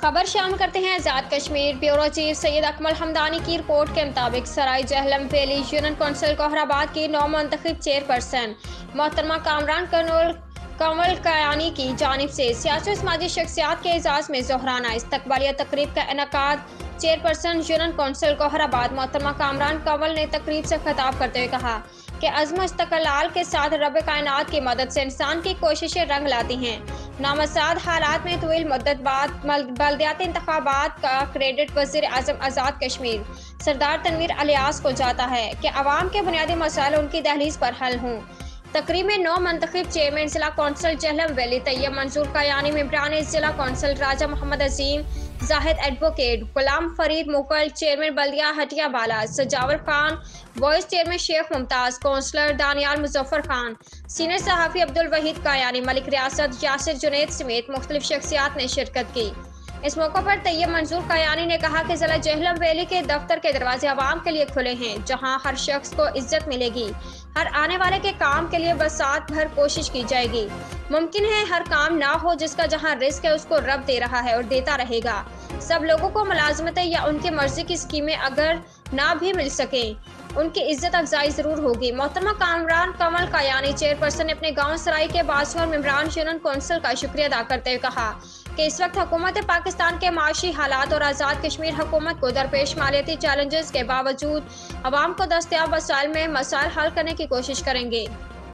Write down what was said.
خبر شامل کرتے ہیں آزاد کشمیر بیورو چیف سید اکمل حمدانی کی رپورٹ کے مطابق سرائی جہلم ویلی یونین کونسل کوہر آباد کی نو منتخب چیئرپرسن محترمہ کامران کنول کیانی کی جانب سے سیاسی و سماجی شخصیات کے اعزاز میں ظہرانہ استقبالیہ تقریب کا انعقاد۔ چیئرپرسن یونین کونسل کوہر آباد محترمہ کامران کنول نے تقریب سے خطاب کرتے ہوئے کہا کہ عزم و استقلال کے ساتھ رب کائنات کی مدد سے انسان کی کوششیں رنگ لاتی ہیں۔ نامساعد حالات میں طویل مدت بعد بلدیاتی انتخابات کا کریڈٹ وزیر اعظم آزاد کشمیر سردار تنویر الیاس کو جاتا ہے کہ عوام کے بنیادی مسائل ان کی دہلیز پر حل ہوں۔ تقریب میں نو منتخب چیئرمین ضلع کونسل جہلم ویلی طیب منظور کیانی، ممبران ضلع کونسل راجہ محمد عظیم زاہد، ایڈوکیٹ غلام فرید مغل، چیئرمین بلدیہ ہٹیا بالا سجاور خان، وائس چیئرمین شیخ ممتاز، کونسلر دانیال مظفر خان، سینئر صحافی عبدالوحید کیانی، ملک ریاست یاسر جنید سمیت مختلف شخصیات نے شرکت کی۔ اس موقع پر طیب منظور کیانی نے کہا کہ ضلع جہلم ویلی کے دفتر کے دروازے عوام کے لیے کھلے ہیں، جہاں ہر شخص کو عزت ملے گی۔ ہر آنے والے کے کام کے لیے وسعت بھر کوشش کی جائے گی۔ ممکن ہے ہر کام نہ ہو جس کا جہاں رزق ہے اس کو رب دے رہا ہے اور دیتا رہے گا۔ سب لوگوں کو ملازمتیں یا ان کی مرضی کی اسکیمیں اگر نہ بھی مل سکیں، ان کی عزت افزائی ضرور ہوگی۔ محترمہ کامران کنول کیانی چیئرپرسن نے اپنے گاؤں سرائی کے باشور اور ممبران یونین کونسل کا شکریہ ادا کرتے ہوئے کہا کہ اس وقت حکومت پاکستان کے معاشی حالات اور آزاد کشمیر حکومت کو درپیش مالیاتی چیلنجز کے باوجود عوام کو دستیاب وسائل میں مسائل حل کرنے کی کوشش کریں گے۔